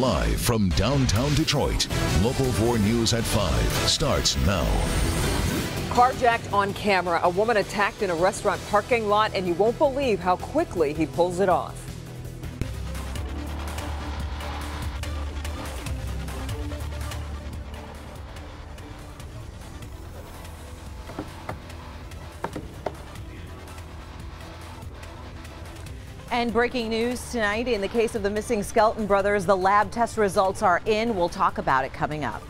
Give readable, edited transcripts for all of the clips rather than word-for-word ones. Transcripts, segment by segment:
Live from downtown Detroit, Local 4 News at 5 starts now. Carjacked on camera, a woman attacked in a restaurant parking lot, and you won't believe how quickly he pulls it off. And breaking news tonight in the case of the missing Skelton brothers, the lab test results are in. We'll talk about it coming up.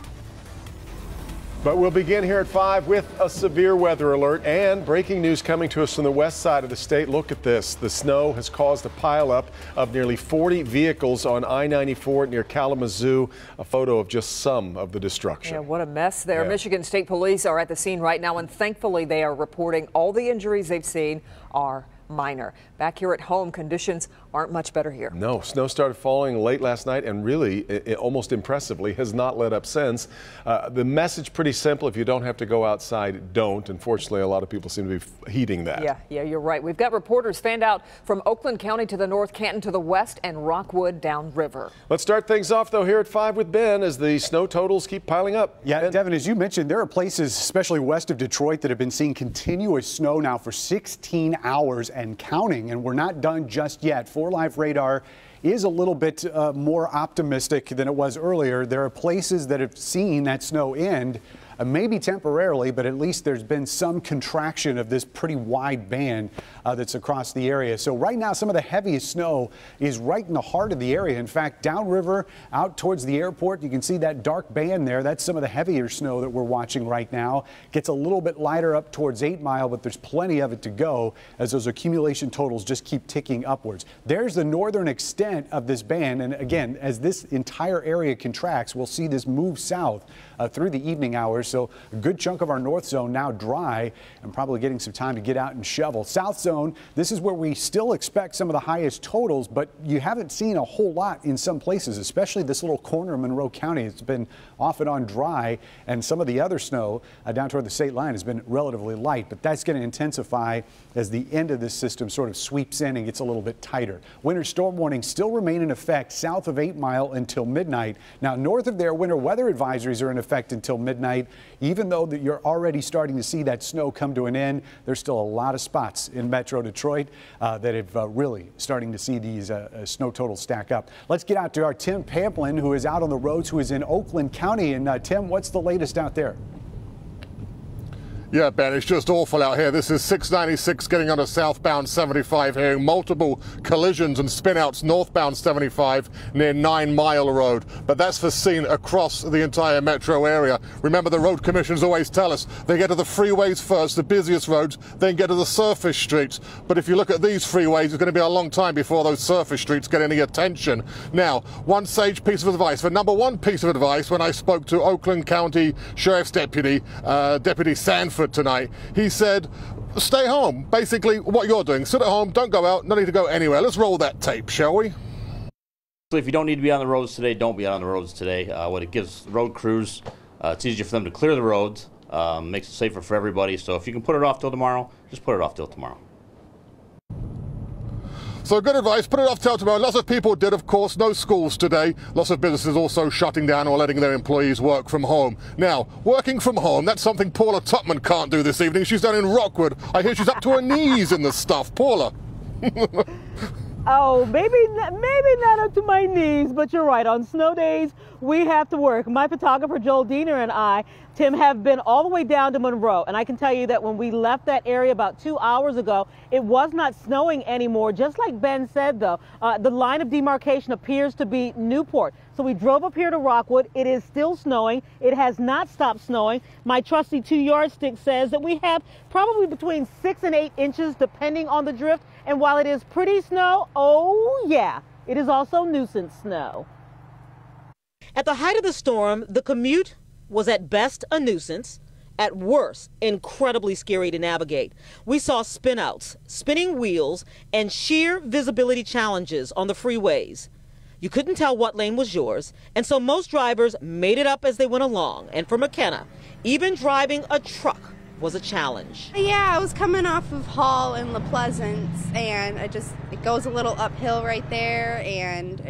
But we'll begin here at 5 with a severe weather alert and breaking news coming to us from the west side of the state. Look at this. The snow has caused a pileup of nearly 40 vehicles on I-94 near Kalamazoo. A photo of just some of the destruction. Yeah, what a mess there. Yeah. Michigan State Police are at the scene right now, and thankfully they are reporting all the injuries they've seen are minor. Back here at home, conditions aren't much better here. No, snow started falling late last night and really, almost impressively, has not let up since. The message pretty simple. If you don't have to go outside, don't. Unfortunately, a lot of people seem to be heeding that. Yeah, you're right. We've got reporters fanned out from Oakland County to the north, Canton to the west, and Rockwood downriver. Let's start things off, though, here at 5 with Ben as the snow totals keep piling up. Yeah, Ben. Devin, as you mentioned, there are places, especially west of Detroit, that have been seeing continuous snow now for 16 hours and counting, and we're not done just yet. 4 Live Radar is a little bit more optimistic than it was earlier. There are places that have seen that snow end, maybe temporarily, but at least there's been some contraction of this pretty wide band that's across the area. So right now, some of the heaviest snow is right in the heart of the area. In fact, downriver, out towards the airport, you can see that dark band there. That's some of the heavier snow that we're watching right now. Gets a little bit lighter up towards 8 Mile, but there's plenty of it to go as those accumulation totals just keep ticking upwards. There's the northern extent of this band. And again, as this entire area contracts, we'll see this move south through the evening hours. So a good chunk of our north zone now dry and probably getting some time to get out and shovel. South zone, this is where we still expect some of the highest totals, but you haven't seen a whole lot in some places, especially this little corner of Monroe County. It's been off and on dry, and some of the other snow down toward the state line has been relatively light, but that's going to intensify as the end of this system sort of sweeps in and gets a little bit tighter. Winter storm warnings still remain in effect south of 8 Mile until midnight. Now, north of there, winter weather advisories are in effect until midnight. Even though that you're already starting to see that snow come to an end, there's still a lot of spots in Metro Detroit that have really starting to see these snow totals stack up. Let's get out to our Tim Pamplin, who is out on the roads, who is in Oakland County. And Tim, what's the latest out there? Yeah, Ben, it's just awful out here. This is 696 getting onto southbound 75, hearing multiple collisions and spin-outs northbound 75 near 9 Mile Road. But that's for seen across the entire metro area. Remember, the road commissions always tell us they get to the freeways first, the busiest roads, then get to the surface streets. But if you look at these freeways, it's going to be a long time before those surface streets get any attention. Now, one sage piece of advice. The number one piece of advice when I spoke to Oakland County Sheriff's Deputy, Deputy Sanford, tonight, he said, stay home. Basically, what you're doing, sit at home, don't go out, no need to go anywhere. Let's roll that tape, shall we? So if you don't need to be on the roads today, don't be on the roads today. What it gives road crews, it's easier for them to clear the roads, makes it safer for everybody. So if you can put it off till tomorrow, just put it off till tomorrow. So good advice, put it off till tomorrow. Lots of people did, of course. No schools today. Lots of businesses also shutting down or letting their employees work from home. Now, working from home, that's something Paula Tutman can't do this evening. She's down in Rockwood. I hear she's up to her knees in the stuff. Paula. Oh, maybe not up to my knees, but you're right. On snow days, we have to work. My photographer, Joel Diener, and I, Tim, have been all the way down to Monroe. And I can tell you that when we left that area about 2 hours ago, it was not snowing anymore. Just like Ben said, though, the line of demarcation appears to be Newport. So we drove up here to Rockwood. It is still snowing. It has not stopped snowing. My trusty 2-yardstick says that we have probably between 6 and 8 inches, depending on the drift. And while it is pretty snow, oh yeah, it is also nuisance snow. At the height of the storm, the commute was at best a nuisance, at worst incredibly scary to navigate. We saw spin-outs, spinning wheels, and sheer visibility challenges on the freeways. You couldn't tell what lane was yours, and so most drivers made it up as they went along. And for McKenna, even driving a truck was a challenge. Yeah, I was coming off of Hall and La Pleasance, and it goes a little uphill right there, and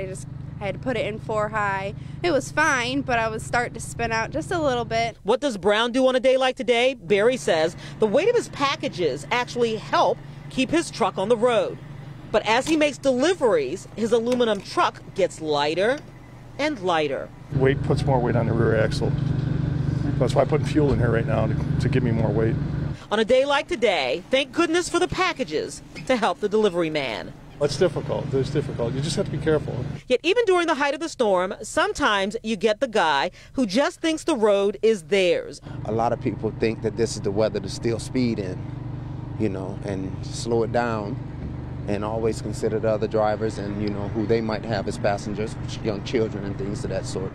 I had to put it in 4 high. It was fine, but I was starting to spin out just a little bit. What does Brown do on a day like today? Barry says the weight of his packages actually help keep his truck on the road. But as he makes deliveries, his aluminum truck gets lighter and lighter. Weight puts more weight on the rear axle. That's why I put fuel in here right now to give me more weight. On a day like today, thank goodness for the packages to help the delivery man. It's difficult. It's difficult. You just have to be careful. Yet even during the height of the storm, sometimes you get the guy who just thinks the road is theirs. A lot of people think that this is the weather to still speed in, you know, and slow it down, and always consider the other drivers and, you know, who they might have as passengers, young children and things of that sort.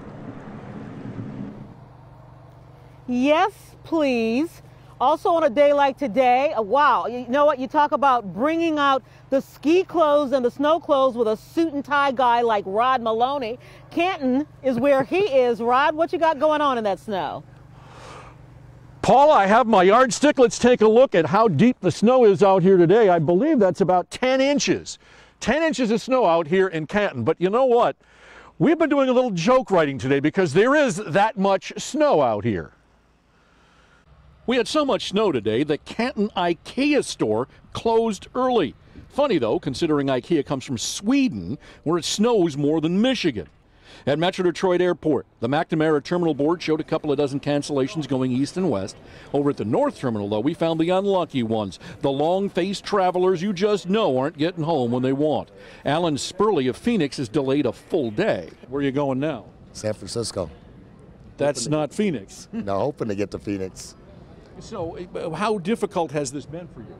Yes, please. Also on a day like today, wow, you know what? You talk about bringing out the ski clothes and the snow clothes with a suit and tie guy like Rod Maloney. Canton is where he is. Rod, what you got going on in that snow? Paula, I have my yardstick. Let's take a look at how deep the snow is out here today. I believe that's about 10 inches. 10 inches of snow out here in Canton. But you know what? We've been doing a little joke writing today because there is that much snow out here. We had so much snow today, the Canton IKEA store closed early. Funny though, considering IKEA comes from Sweden, where it snows more than Michigan. At Metro Detroit Airport, the McNamara Terminal Board showed a couple of dozen cancellations going east and west. Over at the North Terminal, though, we found the unlucky ones, the long-faced travelers you just know aren't getting home when they want. Alan Spurley of Phoenix is delayed a full day. Where are you going now? San Francisco. That's not Phoenix. No, hoping to get to Phoenix. So how difficult has this been for you?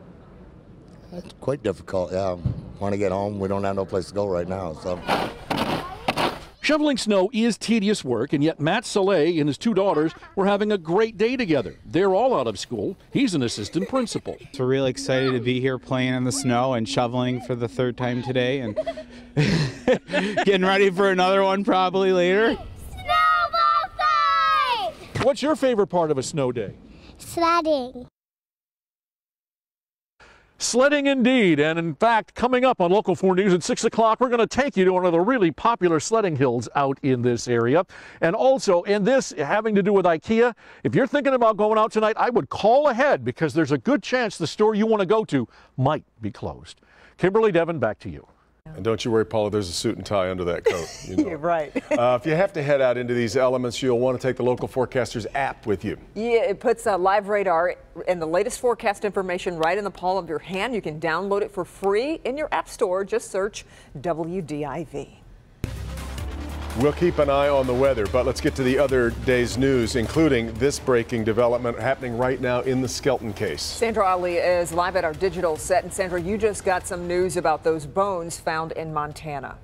It's quite difficult, yeah. Want to get home. We don't have no place to go right now, so. Shoveling snow is tedious work, and yet Matt Soleil and his 2 daughters were having a great day together. They're all out of school. He's an assistant principal. So we're really excited to be here playing in the snow and shoveling for the 3rd time today, and getting ready for another one probably later. Snowball fight! What's your favorite part of a snow day? Sledding. Sledding indeed, and in fact, coming up on Local 4 News at 6 o'clock, we're going to take you to one of the really popular sledding hills out in this area. And also, in this having to do with IKEA, if you're thinking about going out tonight, I would call ahead because there's a good chance the store you want to go to might be closed. Kimberly, Devin, back to you. And don't you worry, Paula, there's a suit and tie under that coat. You know. You're right. If you have to head out into these elements, you'll want to take the Local Forecasters app with you. Yeah, it puts live radar and the latest forecast information right in the palm of your hand. You can download it for free in your app store. Just search WDIV. We'll keep an eye on the weather, but let's get to the other day's news, including this breaking development happening right now in the Skelton case. Sandra Ali is live at our digital set. And Sandra, you just got some news about those bones found in Montana.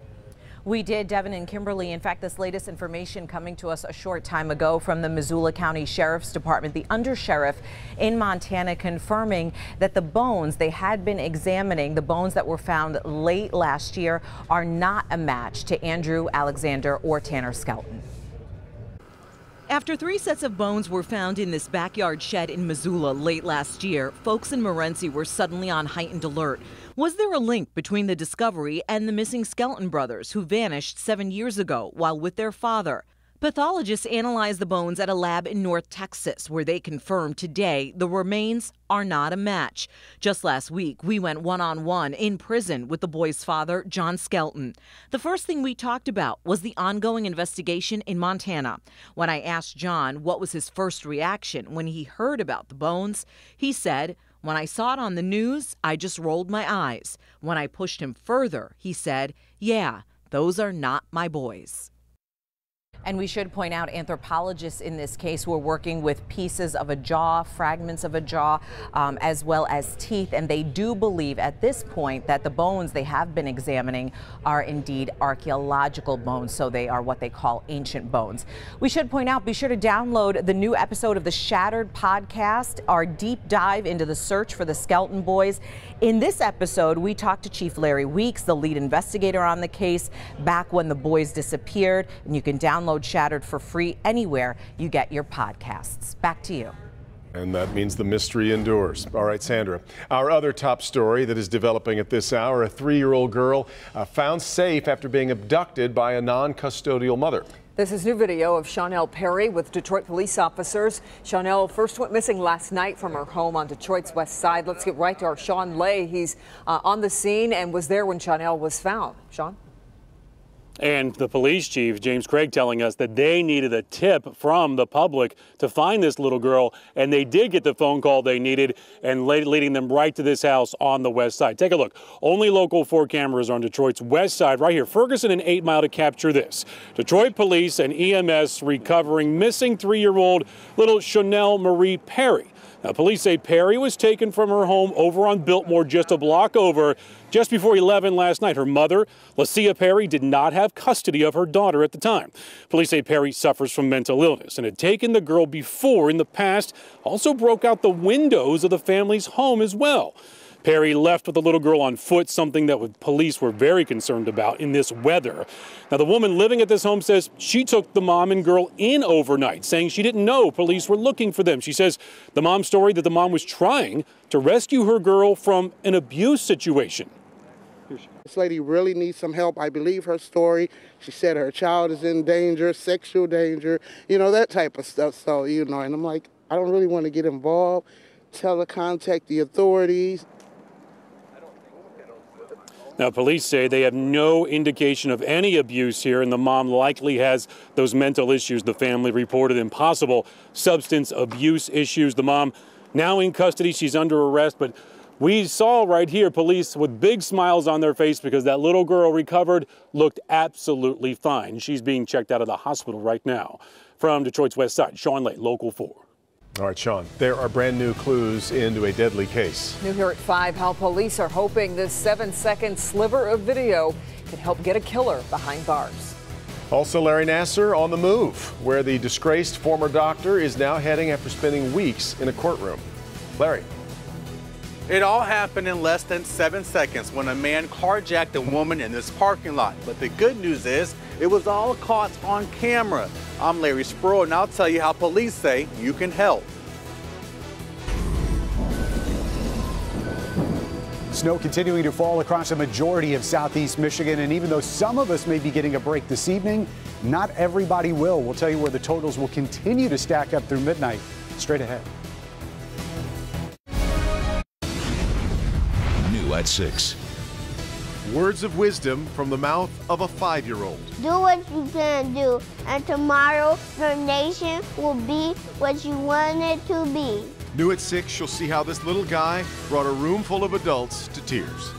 We did, Devin and Kimberly. In fact, this latest information coming to us a short time ago from the Missoula County Sheriff's Department, the undersheriff in Montana, confirming that the bones they had been examining, the bones that were found late last year, are not a match to Andrew Alexander or Tanner Skelton. After 3 sets of bones were found in this backyard shed in Missoula late last year, folks in Morenci were suddenly on heightened alert. Was there a link between the discovery and the missing Skelton brothers who vanished 7 years ago while with their father? Pathologists analyzed the bones at a lab in North Texas, where they confirmed today the remains are not a match. Just last week, we went one-on-one in prison with the boy's father, John Skelton. The first thing we talked about was the ongoing investigation in Montana. When I asked John what was his first reaction when he heard about the bones, he said, "When I saw it on the news, I just rolled my eyes. When I pushed him further, he said, yeah, those are not my boys." And we should point out anthropologists in this case were working with pieces of a jaw, fragments of a jaw, as well as teeth. And they do believe at this point that the bones they have been examining are indeed archaeological bones. So they are what they call ancient bones. We should point out, be sure to download the new episode of the Shattered podcast, our deep dive into the search for the Skelton boys. In this episode, we talked to Chief Larry Weeks, the lead investigator on the case, back when the boys disappeared. And you can download Shattered for free anywhere you get your podcasts. Back to you. And that means the mystery endures. All right, Sandra. Our other top story that is developing at this hour, a 3-year-old girl found safe after being abducted by a non-custodial mother. This is new video of Chanel Perry with Detroit police officers. Chanel first went missing last night from her home on Detroit's west side. Let's get right to our Sean Lay. He's on the scene and was there when Chanel was found. Sean? And the police chief, James Craig, telling us that they needed a tip from the public to find this little girl, and they did get the phone call they needed and leading them right to this house on the west side. Take a look. Only Local 4 cameras on Detroit's west side right here. Ferguson and 8 Mile to capture this. Detroit police and EMS recovering missing 3-year-old little Chanel Marie Perry. Now, police say Perry was taken from her home over on Biltmore, just a block over, just before 11 last night. Her mother, Lacia Perry, did not have custody of her daughter at the time. Police say Perry suffers from mental illness and had taken the girl before in the past, also broke out the windows of the family's home as well. Perry left with the little girl on foot, something that police were very concerned about in this weather. Now, the woman living at this home says she took the mom and girl in overnight, saying she didn't know police were looking for them. She says the mom's story that the mom was trying to rescue her girl from an abuse situation. This lady really needs some help. I believe her story. She said her child is in danger, sexual danger, you know, that type of stuff. So, you know, and I'm like, I don't really want to get involved. Tell her contact the authorities. Now, police say they have no indication of any abuse here, and the mom likely has those mental issues the family reported, and possible substance abuse issues. The mom now in custody. She's under arrest, but we saw right here police with big smiles on their face because that little girl recovered, looked absolutely fine. She's being checked out of the hospital right now. From Detroit's west side, Sean Lay, Local 4. All right, Sean, there are brand new clues into a deadly case. New here at 5, how police are hoping this 7-second sliver of video can help get a killer behind bars. Also, Larry Nassar on the move, where the disgraced former doctor is now heading after spending weeks in a courtroom. Larry. It all happened in less than 7 seconds when a man carjacked a woman in this parking lot. But the good news is it was all caught on camera. I'm Larry Sproul, and I'll tell you how police say you can help. Snow continuing to fall across a majority of southeast Michigan, and even though some of us may be getting a break this evening, not everybody will. We'll tell you where the totals will continue to stack up through midnight. Straight ahead. New at 6. Words of wisdom from the mouth of a 5-year-old. Do what you can do, and tomorrow your nation will be what you want it to be. New at 6, you'll see how this little guy brought a room full of adults to tears.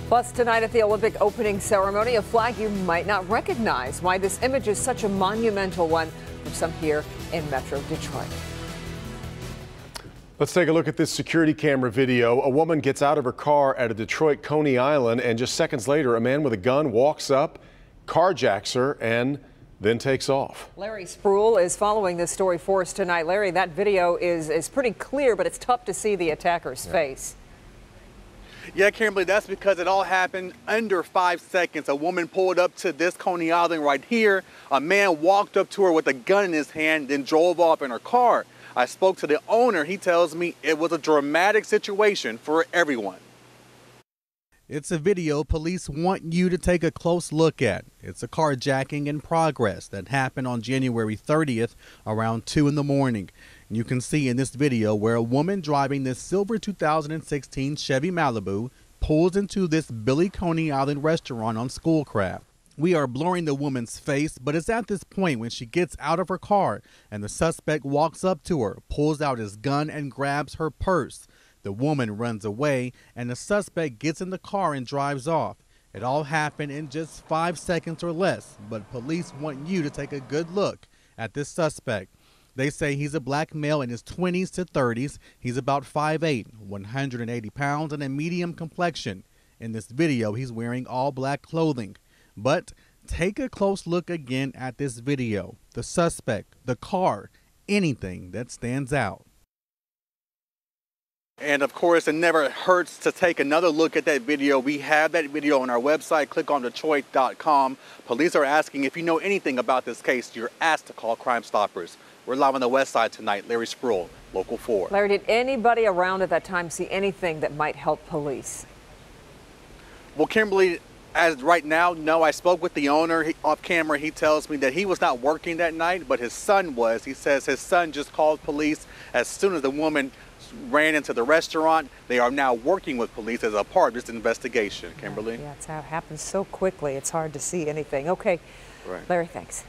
Plus, tonight at the Olympic opening ceremony, a flag you might not recognize. Why this image is such a monumental one from some here in Metro Detroit. Let's take a look at this security camera video. A woman gets out of her car at a Detroit Coney Island, and just seconds later, a man with a gun walks up, carjacks her, and then takes off. Larry Sproul is following this story for us tonight. Larry, that video is pretty clear, but it's tough to see the attacker's face. Yeah, Kimberly, that's because it all happened under 5 seconds. A woman pulled up to this Coney Island right here. A man walked up to her with a gun in his hand, then drove off in her car. I spoke to the owner. He tells me it was a dramatic situation for everyone. It's a video police want you to take a close look at. It's a carjacking in progress that happened on January 30th around 2 in the morning. You can see in this video where a woman driving this silver 2016 Chevy Malibu pulls into this Billy Coney Island restaurant on Schoolcraft. We are blurring the woman's face, but it's at this point when she gets out of her car and the suspect walks up to her, pulls out his gun and grabs her purse. The woman runs away and the suspect gets in the car and drives off. It all happened in just 5 seconds or less, but police want you to take a good look at this suspect. They say he's a black male in his 20s to 30s. He's about 5'8", 180 pounds, and a medium complexion. In this video, he's wearing all black clothing. But take a close look again at this video. The suspect, the car, anything that stands out. And of course, it never hurts to take another look at that video. We have that video on our website, clickondetroit.com. Police are asking if you know anything about this case. You're asked to call Crime Stoppers. We're live on the west side tonight. Larry Sproul, Local 4. Larry, did anybody around at that time see anything that might help police? Well, Kimberly, as right now, no. I spoke with the owner off camera. He tells me that he was not working that night, but his son was. He says his son just called police as soon as the woman ran into the restaurant. They are now working with police as a part of this investigation, Kimberly. Yeah, it's how it happens so quickly. It's hard to see anything. Okay, right. Larry, thanks.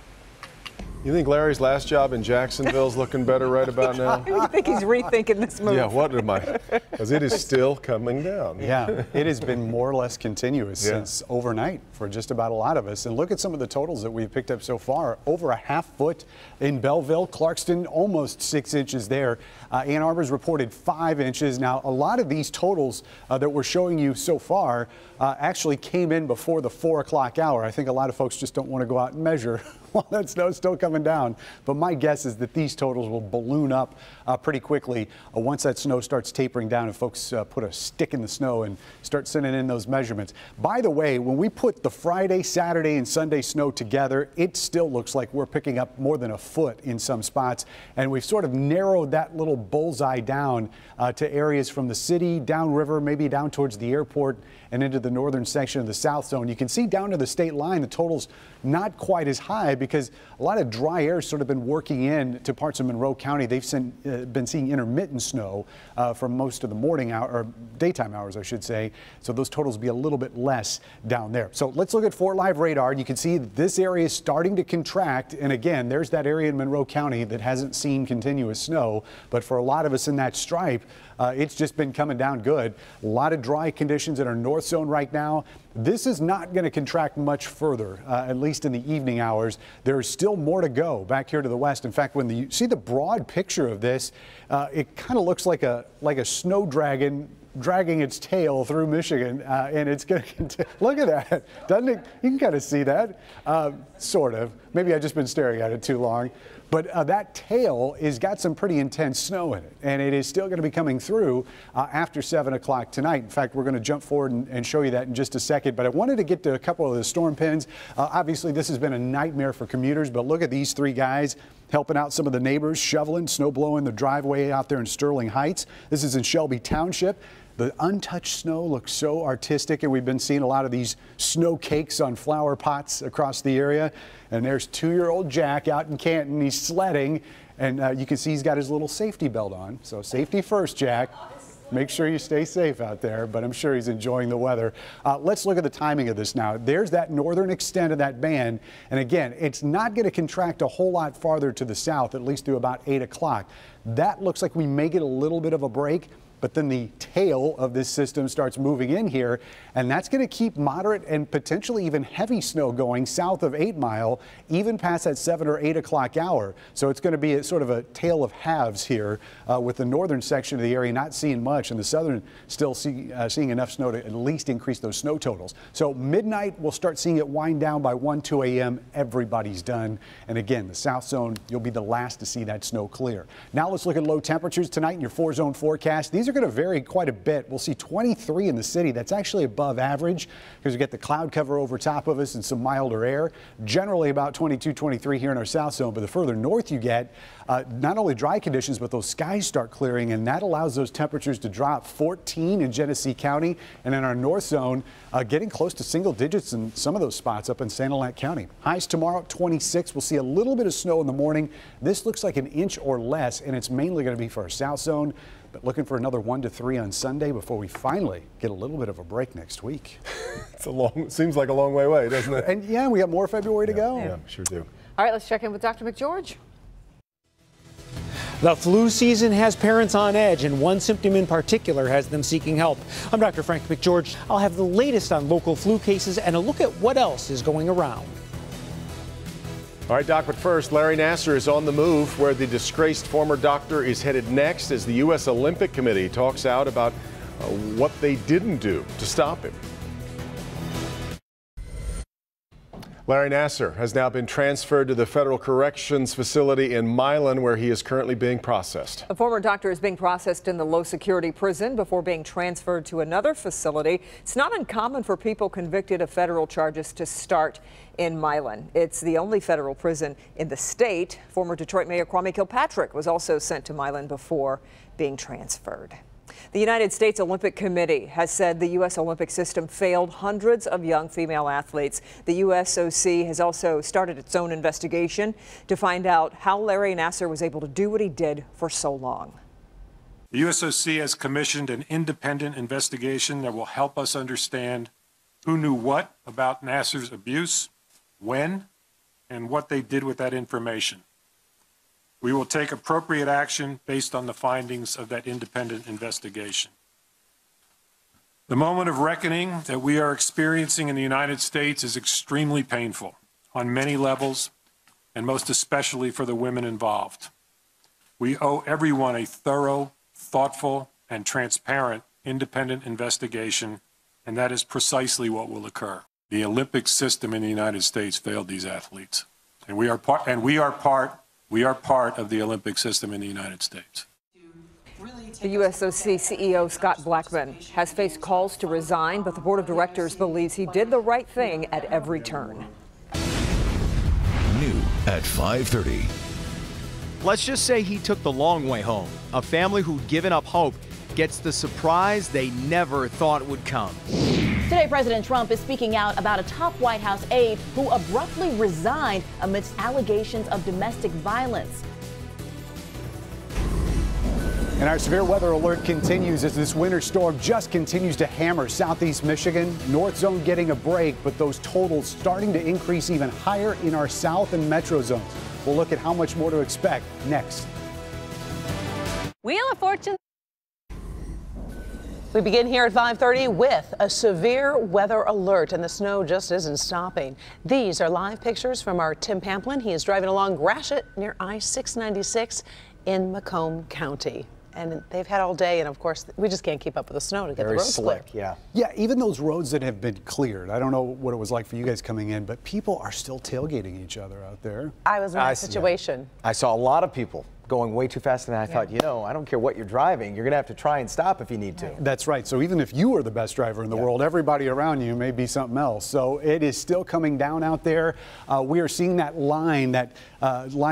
You think Larry's last job in Jacksonville's looking better right about now? I think he's rethinking this move. Yeah, what am I? Because it is still coming down. Yeah, it has been more or less continuous since overnight for just about a lot of us. And look at some of the totals that we've picked up so far. Over a half foot in Belleville, Clarkston, almost 6 inches there. Ann Arbor's reported 5 inches. Now, a lot of these totals that we're showing you so far actually came in before the 4 o'clock hour. I think a lot of folks just don't want to go out and measure while that snow's still coming down. But my guess is that these totals will balloon up pretty quickly once that snow starts tapering down and folks put a stick in the snow and start sending in those measurements. By the way, when we put the Friday, Saturday, and Sunday snow together, it still looks like we're picking up more than a foot in some spots. And we've sort of narrowed that little bullseye down to areas from the city, downriver, maybe down towards the airport and into the northern section of the South Zone. You can see down to the state line, the total's not quite as high because a lot of dry air has sort of been working in to parts of Monroe County. They've been seeing intermittent snow for most of the morning hour, or daytime hours, I should say. So those totals will be a little bit less down there. So let's look at 4 Live radar. You can see this area is starting to contract. And again, there's that area in Monroe County that hasn't seen continuous snow. But for a lot of us in that stripe, it's just been coming down good. A lot of dry conditions in our north zone right now. This is not going to contract much further, at least in the evening hours. There's still more to go back here to the west. In fact, when you see the broad picture of this, it kind of looks like a snow dragon dragging its tail through Michigan, and it's going to look at that, doesn't it? You can kind of see that, sort of. Maybe I've just been staring at it too long. But that tail has got some pretty intense snow in it, and it is still going to be coming through after 7 o'clock tonight. In fact, we're going to jump forward and show you that in just a second. But I wanted to get to a couple of the storm pins. Obviously, this has been a nightmare for commuters, but look at these 3 guys helping out some of the neighbors, shoveling, snow blowing the driveway out there in Sterling Heights. This is in Shelby Township. The untouched snow looks so artistic, and we've been seeing a lot of these snow cakes on flower pots across the area. And there's 2-year-old Jack out in Canton. He's sledding, and you can see he's got his little safety belt on. So safety first, Jack. Make sure you stay safe out there, but I'm sure he's enjoying the weather. Let's look at the timing of this now. There's that northern extent of that band. And again, it's not going to contract a whole lot farther to the south, at least through about 8 o'clock. That looks like we may get a little bit of a break. But then the tail of this system starts moving in here, and that's going to keep moderate and potentially even heavy snow going south of 8 Mile, even past that 7 or 8 o'clock hour. So it's going to be sort of a tale of halves here, with the northern section of the area not seeing much, and the southern still seeing enough snow to at least increase those snow totals. So midnight, we'll start seeing it wind down by 1, 2 a.m. Everybody's done. And again, the south zone, you'll be the last to see that snow clear. Now let's look at low temperatures tonight in your 4-zone forecast. These are going to vary quite a bit. We'll see 23 in the city. That's actually above average because we get the cloud cover over top of us and some milder air. Generally about 22, 23 here in our south zone, but the further north you get, not only dry conditions, but those skies start clearing, and that allows those temperatures to drop. 14 in Genesee County, and in our north zone, getting close to single digits in some of those spots up in Sanilac County. Highs tomorrow, 26. We'll see a little bit of snow in the morning. This looks like an inch or less, and it's mainly going to be for our south zone. But looking for another 1 to 3 on Sunday before we finally get a little bit of a break next week. Seems like a long way away, doesn't it? And yeah, we got more February to go. Yeah, sure do. All right, let's check in with Dr. McGeorge. The flu season has parents on edge, and one symptom in particular has them seeking help. I'm Dr. Frank McGeorge. I'll have the latest on local flu cases and a look at what else is going around. All right, Doc, but first, Larry Nassar is on the move. Where the disgraced former doctor is headed next as the U.S. Olympic Committee talks out about what they didn't do to stop him. Larry Nassar has now been transferred to the Federal Corrections Facility in Milan, where he is currently being processed. The former doctor is being processed in the low-security prison before being transferred to another facility. It's not uncommon for people convicted of federal charges to start in Milan. It's the only federal prison in the state. Former Detroit Mayor Kwame Kilpatrick was also sent to Milan before being transferred. The United States Olympic Committee has said the U.S. Olympic system failed hundreds of young female athletes. The USOC has also started its own investigation to find out how Larry Nassar was able to do what he did for so long. The USOC has commissioned an independent investigation that will help us understand who knew what about Nassar's abuse, when, and what they did with that information. We will take appropriate action based on the findings of that independent investigation. The moment of reckoning that we are experiencing in the United States is extremely painful on many levels, and most especially for the women involved. We owe everyone a thorough, thoughtful, and transparent independent investigation, and that is precisely what will occur. The Olympic system in the United States failed these athletes, and we are part of the Olympic system in the United States. The USOC CEO Scott Blackman has faced calls to resign, but the board of directors believes he did the right thing at every turn. New at 5:30. Let's just say he took the long way home. A family who'd given up hope gets the surprise they never thought would come. Today, President Trump is speaking out about a top White House aide who abruptly resigned amidst allegations of domestic violence. And our severe weather alert continues as this winter storm just continues to hammer southeast Michigan. North zone getting a break, but those totals starting to increase even higher in our south and metro zones. We'll look at how much more to expect next. Wheel of Fortune. We begin here at 5:30 with a severe weather alert, and the snow just isn't stopping. These are live pictures from our Tim Pamplin. He is driving along Gratiot near I-696 in Macomb County. And they've had all day, and of course, we just can't keep up with the snow to get the roads clear. Yeah, even those roads that have been cleared. I don't know what it was like for you guys coming in, but people are still tailgating each other out there. I was in that situation. I saw a lot of people going way too fast, and I thought, you know, I don't care what you're driving, you're going to have to try and stop if you need to. That's right. So even if you are the best driver in the world, everybody around you may be something else. So it is still coming down out there. We are seeing that line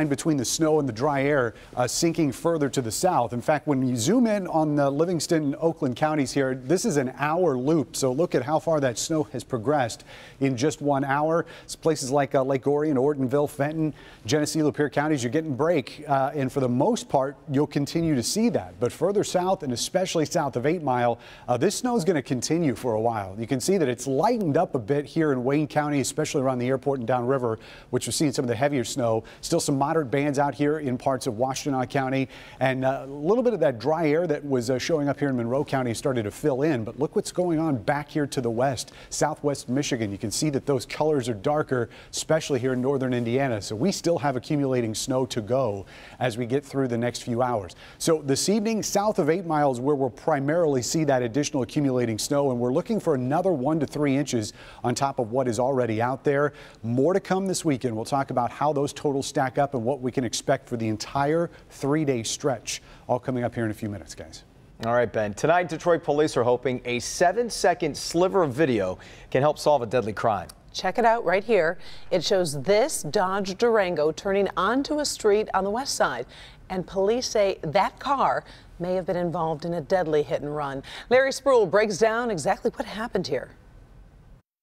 between the snow and the dry air sinking further to the south. In fact, when you zoom in on the Livingston and Oakland counties here, this is an hour loop. So look at how far that snow has progressed in just 1 hour. It's places like Lake Orion, Ortonville, Fenton, Genesee, Lapeer counties, you're getting break. And for the most part, you'll continue to see that. But further south, and especially south of 8 Mile, this snow is going to continue for a while. You can see that it's lightened up a bit here in Wayne County, especially around the airport and downriver, which we're seeing some of the heavier snow. Still some moderate bands out here in parts of Washtenaw County, and a little bit of that dry air that was showing up here in Monroe County started to fill in. But look what's going on back here to the west, southwest Michigan. You can see that those colors are darker, especially here in northern Indiana. So we still have accumulating snow to go as we get through the next few hours. So this evening, south of 8 Miles, where we'll primarily see that additional accumulating snow, and we're looking for another 1 to 3 inches on top of what is already out there. More to come this weekend. We'll talk about how those totals stack up and what we can expect for the entire 3-day stretch. All coming up here in a few minutes, guys. All right, Ben. Tonight, Detroit police are hoping a 7-second sliver of video can help solve a deadly crime. Check it out right here. It shows this Dodge Durango turning onto a street on the west side, and police say that car may have been involved in a deadly hit and run. Larry Spruill breaks down exactly what happened here.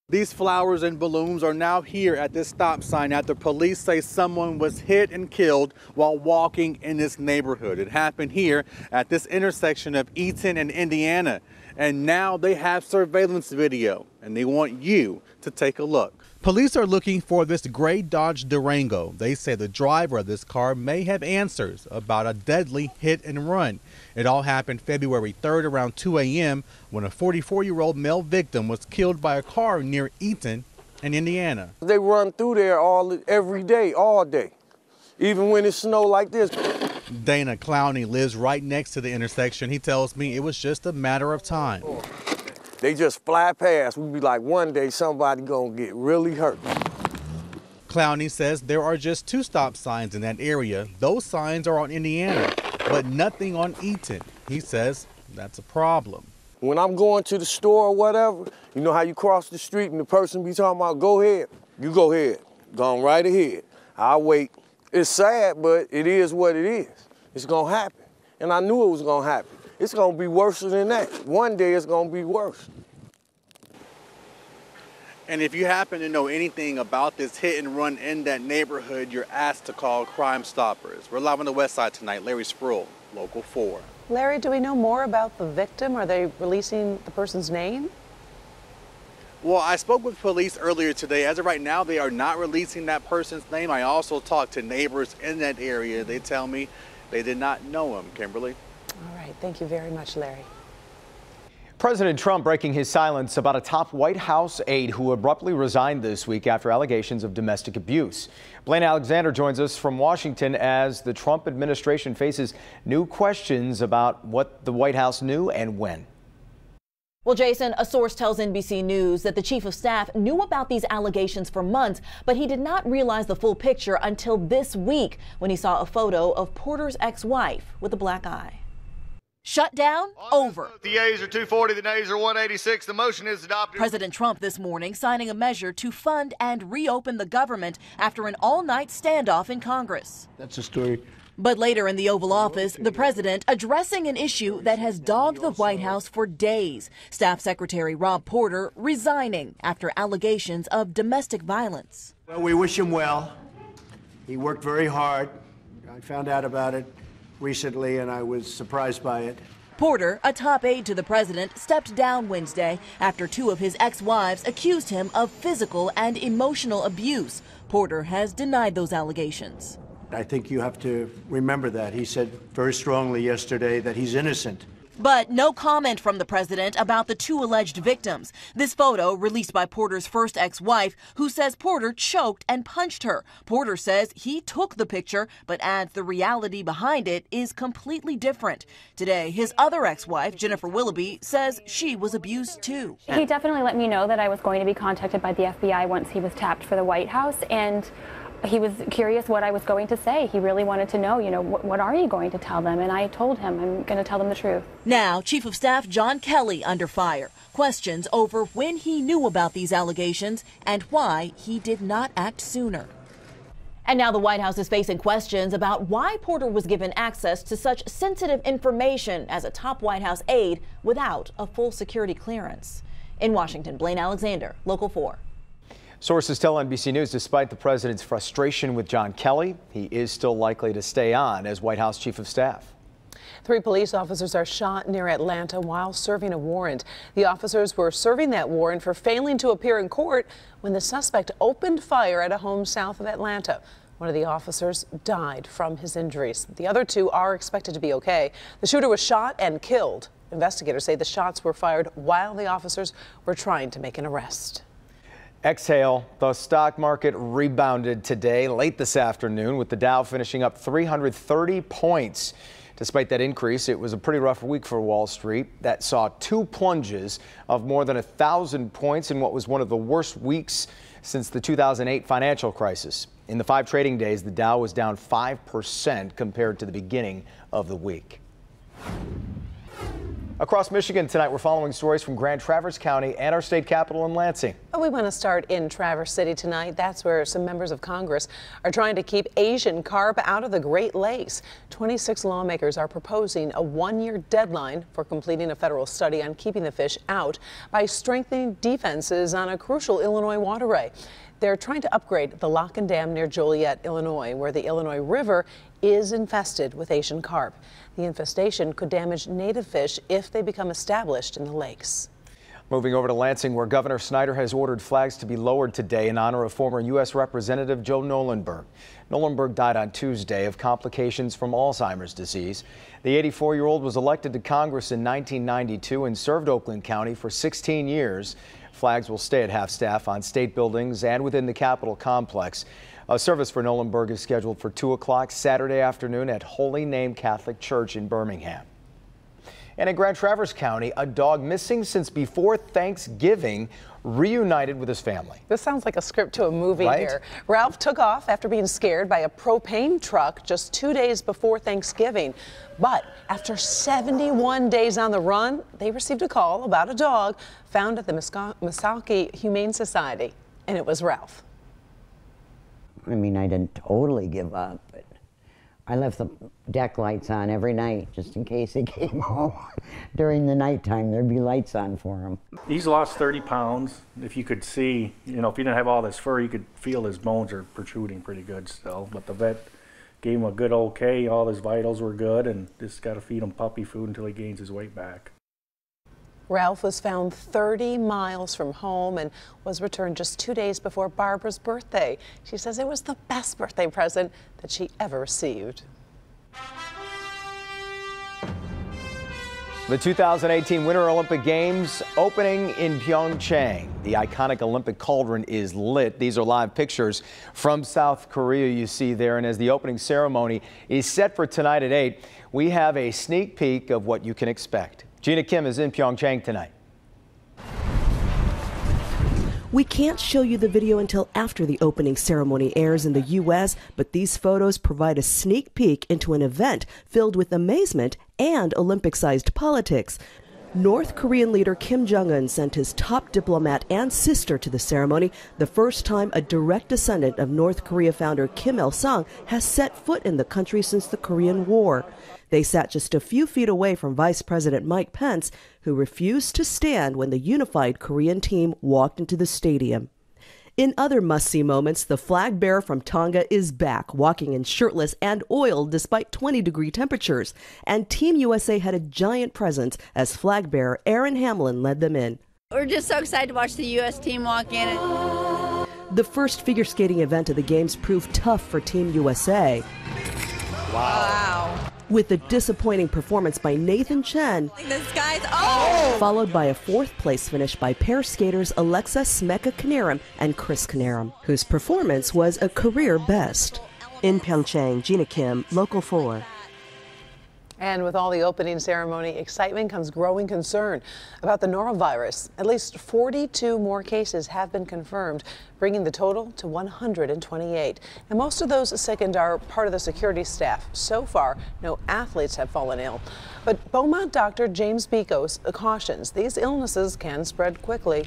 These flowers and balloons are now here at this stop sign after police say someone was hit and killed while walking in this neighborhood. It happened here at this intersection of Eaton and Indiana. And now they have surveillance video, and they want you to take a look. Police are looking for this gray Dodge Durango. They say the driver of this car may have answers about a deadly hit and run. It all happened February 3rd around 2 a.m. when a 44-year-old male victim was killed by a car near Eaton in Indiana. They run through there every day, all day, even when it snows like this. Dana Clowney lives right next to the intersection. He tells me it was just a matter of time. They just fly past. We be like, one day somebody gonna get really hurt. Clowney says there are just 2 stop signs in that area. Those signs are on Indiana, but nothing on Eaton. He says that's a problem. When I'm going to the store or whatever, you know how you cross the street and the person be talking about, go ahead. You go ahead. Go right ahead. I'll wait. It's sad, but it is what it is. It's going to happen. And I knew it was going to happen. It's going to be worse than that. One day it's going to be worse. And if you happen to know anything about this hit and run in that neighborhood, you're asked to call Crime Stoppers. We're live on the west side tonight. Larry Sproul, Local 4. Larry, do we know more about the victim? Are they releasing the person's name? Well, I spoke with police earlier today. As of right now, they are not releasing that person's name. I also talked to neighbors in that area. They tell me they did not know him, Kimberly. All right, thank you very much, Larry. President Trump breaking his silence about a top White House aide who abruptly resigned this week after allegations of domestic abuse. Blaine Alexander joins us from Washington as the Trump administration faces new questions about what the White House knew and when. Well, Jason, a source tells NBC News that the chief of staff knew about these allegations for months, but he did not realize the full picture until this week when he saw a photo of Porter's ex-wife with a black eye. Shutdown over. The yeas are 240, the nays are 186. The motion is adopted. President Trump this morning signing a measure to fund and reopen the government after an all-night standoff in Congress. That's a story. But later in the Oval Office, the president addressing an issue that has dogged the White House for days. Staff Secretary Rob Porter resigning after allegations of domestic violence. Well, we wish him well. He worked very hard. I found out about it recently, and I was surprised by it. Porter, a top aide to the president, stepped down Wednesday after 2 of his ex-wives accused him of physical and emotional abuse. Porter has denied those allegations. I think you have to remember that. He said very strongly yesterday that he's innocent. But no comment from the president about the 2 alleged victims. This photo released by Porter's first ex-wife, who says Porter choked and punched her. Porter says he took the picture, but adds the reality behind it is completely different. Today, his other ex-wife, Jennifer Willoughby, says she was abused too. He definitely let me know that I was going to be contacted by the FBI once he was tapped for the White House, and he was curious what I was going to say. He really wanted to know, what are you going to tell them? And I told him I'm going to tell them the truth. Now, Chief of Staff John Kelly under fire. Questions over when he knew about these allegations and why he did not act sooner. And now the White House is facing questions about why Porter was given access to such sensitive information as a top White House aide without a full security clearance. In Washington, Blaine Alexander, Local 4. Sources tell NBC News despite the president's frustration with John Kelly, he is still likely to stay on as White House Chief of Staff. 3 police officers are shot near Atlanta while serving a warrant. The officers were serving that warrant for failing to appear in court when the suspect opened fire at a home south of Atlanta. One of the officers died from his injuries. The other 2 are expected to be okay. The shooter was shot and killed. Investigators say the shots were fired while the officers were trying to make an arrest. Exhale. The stock market rebounded today, late this afternoon, with the Dow finishing up 330 points. Despite that increase, it was a pretty rough week for Wall Street. That saw 2 plunges of more than 1,000 points in what was one of the worst weeks since the 2008 financial crisis. In the 5 trading days, the Dow was down 5% compared to the beginning of the week. Across Michigan tonight, we're following stories from Grand Traverse County and our state capital in Lansing. We want to start in Traverse City tonight. That's where some members of Congress are trying to keep Asian carp out of the Great Lakes. 26 lawmakers are proposing a 1-year deadline for completing a federal study on keeping the fish out by strengthening defenses on a crucial Illinois waterway. They're trying to upgrade the lock and dam near Joliet, Illinois, where the Illinois River is infested with Asian carp. The infestation could damage native fish if they become established in the lakes. Moving over to Lansing, where Governor Snyder has ordered flags to be lowered today in honor of former U.S. Representative Joe Nolenberg. Nolenberg died on Tuesday of complications from Alzheimer's disease. The 84-year-old was elected to Congress in 1992 and served Oakland County for 16 years. Flags will stay at half-staff on state buildings and within the Capitol complex. A service for Nolenberg is scheduled for 2 o'clock Saturday afternoon at Holy Name Catholic Church in Birmingham. And in Grand Traverse County, a dog missing since before Thanksgiving reunited with his family. This sounds like a script to a movie Right? here. Ralph took off after being scared by a propane truck just 2 days before Thanksgiving. But after 71 days on the run, they received a call about a dog found at the Misaki Humane Society. And it was Ralph. I mean, I didn't totally give up, but I left the deck lights on every night just in case he came home. During the nighttime, there'd be lights on for him. He's lost 30 pounds. If you could see, you know, if he didn't have all this fur, you could feel his bones are protruding pretty good still. But the vet gave him a good okay. All his vitals were good, and just got to feed him puppy food until he gains his weight back. Ralph was found 30 miles from home and was returned just 2 days before Barbara's birthday. She says it was the best birthday present that she ever received. The 2018 Winter Olympic Games opening in Pyeongchang. The iconic Olympic cauldron is lit. These are live pictures from South Korea you see there. And as the opening ceremony is set for tonight at 8, we have a sneak peek of what you can expect. Gina Kim is in Pyeongchang tonight. We can't show you the video until after the opening ceremony airs in the U.S., but these photos provide a sneak peek into an event filled with amazement and Olympic-sized politics. North Korean leader Kim Jong-un sent his top diplomat and sister to the ceremony, the first time a direct descendant of North Korea founder Kim Il-sung has set foot in the country since the Korean War. They sat just a few feet away from Vice President Mike Pence, who refused to stand when the unified Korean team walked into the stadium. In other must-see moments, the flag bearer from Tonga is back, walking in shirtless and oiled despite 20-degree temperatures. And Team USA had a giant presence as flag bearer Aaron Hamlin led them in. We're just so excited to watch the U.S. team walk in. The first figure skating event of the Games proved tough for Team USA. Wow. With a disappointing performance by Nathan Chen, This guy's, followed by a fourth-place finish by pair skaters Alexa Smeka-Kanaram and Chris Kanaram, whose performance was a career best. In Pyeongchang, Gina Kim, Local 4. And with all the opening ceremony excitement comes growing concern about the norovirus. At least 42 more cases have been confirmed, bringing the total to 128. And most of those sickened are part of the security staff. So far, no athletes have fallen ill. But Beaumont doctor James Bicos cautions these illnesses can spread quickly.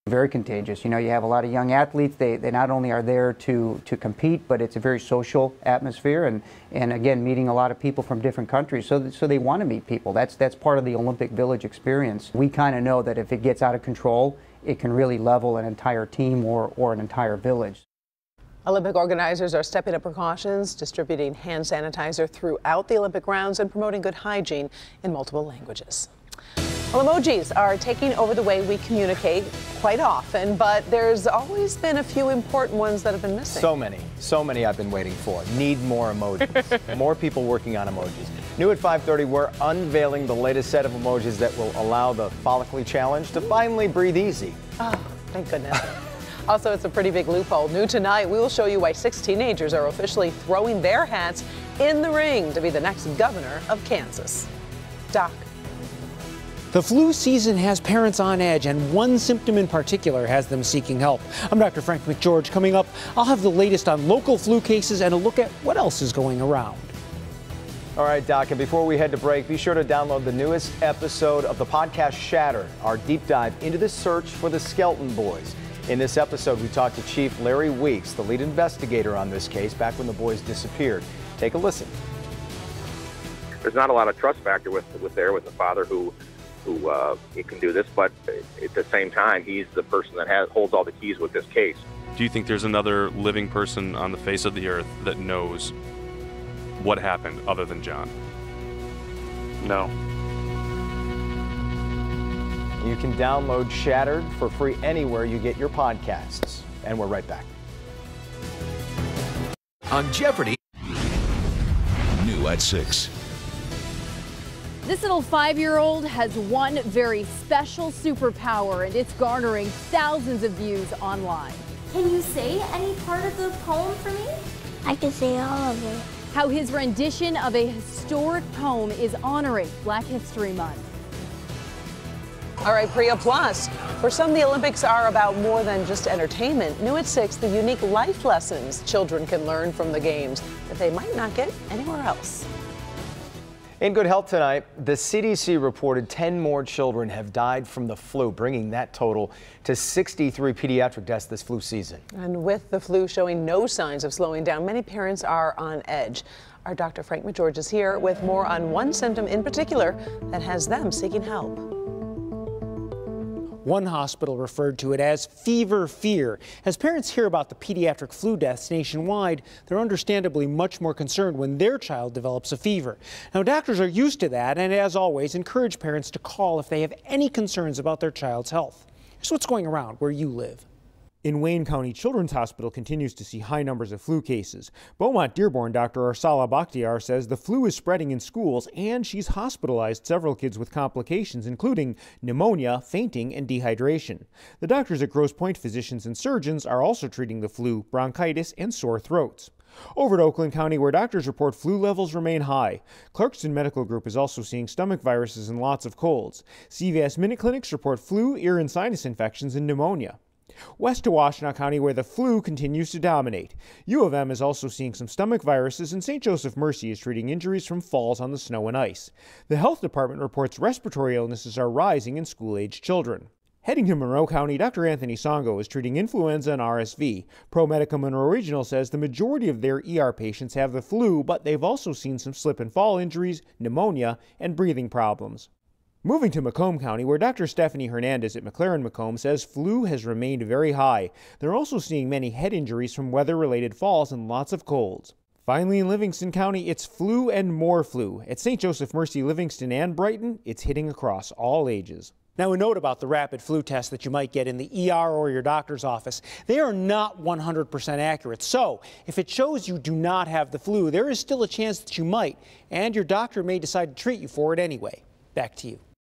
Very contagious. You know, you have a lot of young athletes. They not only are there to compete, but it's a very social atmosphere, and again, meeting a lot of people from different countries. So they want to meet people. That's part of the Olympic Village experience. We kind of know that if it gets out of control, it can really level an entire team or an entire village. Olympic organizers are stepping up precautions, distributing hand sanitizer throughout the Olympic grounds and promoting good hygiene in multiple languages. Well, emojis are taking over the way we communicate quite often, but there's always been a few important ones that have been missing. So many I've been waiting for. Need more emojis. More people working on emojis. New at 5:30, we're unveiling the latest set of emojis that will allow the follically challenged to finally breathe easy. Oh, thank goodness. Also, it's a pretty big loophole. New tonight, we will show you why 6 teenagers are officially throwing their hats in the ring to be the next governor of Kansas. Doc. The flu season has parents on edge, and one symptom in particular has them seeking help. I'm Dr. Frank McGeorge. Coming up, I'll have the latest on local flu cases and a look at what else is going around. All right, Doc, and before we head to break, be sure to download the newest episode of the podcast Shattered, our deep dive into the search for the Skelton boys. In this episode, we talked to Chief Larry Weeks, the lead investigator on this case back when the boys disappeared. Take a listen. There's not a lot of trust factor with the father who it can do this, but at the same time, he's the person that holds all the keys with this case. Do you think there's another living person on the face of the earth that knows what happened other than John? No. You can download Shattered for free anywhere you get your podcasts. And we're right back. On Jeopardy! New at 6. This little 5-year-old has one very special superpower, and it's garnering thousands of views online. Can you say any part of the poem for me? I can say all of it. How his rendition of a historic poem is honoring Black History Month. All right, Priya Plus. For some, the Olympics are about more than just entertainment. New at 6, the unique life lessons children can learn from the games that they might not get anywhere else. In good health tonight, the CDC reported 10 more children have died from the flu, bringing that total to 63 pediatric deaths this flu season. And with the flu showing no signs of slowing down, many parents are on edge. Our Dr. Frank McGeorge is here with more on one symptom in particular that has them seeking help. One hospital referred to it as fever fear. As parents hear about the pediatric flu deaths nationwide, they're understandably much more concerned when their child develops a fever. Now, doctors are used to that and, as always, encourage parents to call if they have any concerns about their child's health. Here's what's going around where you live. In Wayne County Children's Hospital continues to see high numbers of flu cases. Beaumont-Dearborn Dr. Arsala Bakhtiar says the flu is spreading in schools, and she's hospitalized several kids with complications, including pneumonia, fainting, and dehydration. The doctors at Grosse Pointe Physicians and Surgeons are also treating the flu, bronchitis, and sore throats. Over to Oakland County, where doctors report flu levels remain high. Clarkston Medical Group is also seeing stomach viruses and lots of colds. CVS Minute Clinics report flu, ear and sinus infections, and pneumonia. West to Washtenaw County, where the flu continues to dominate. U of M is also seeing some stomach viruses, and St. Joseph Mercy is treating injuries from falls on the snow and ice. The health department reports respiratory illnesses are rising in school-aged children. Heading to Monroe County, Dr. Anthony Songo is treating influenza and RSV. ProMedica Monroe Regional says the majority of their ER patients have the flu, but they've also seen some slip and fall injuries, pneumonia, and breathing problems. Moving to Macomb County, where Dr. Stephanie Hernandez at McLaren-Macomb says flu has remained very high. They're also seeing many head injuries from weather-related falls and lots of colds. Finally, in Livingston County, it's flu and more flu. At St. Joseph Mercy, Livingston, and Brighton, it's hitting across all ages. Now, a note about the rapid flu test that you might get in the ER or your doctor's office. They are not 100% accurate. So, if it shows you do not have the flu, there is still a chance that you might, and your doctor may decide to treat you for it anyway. Back to you.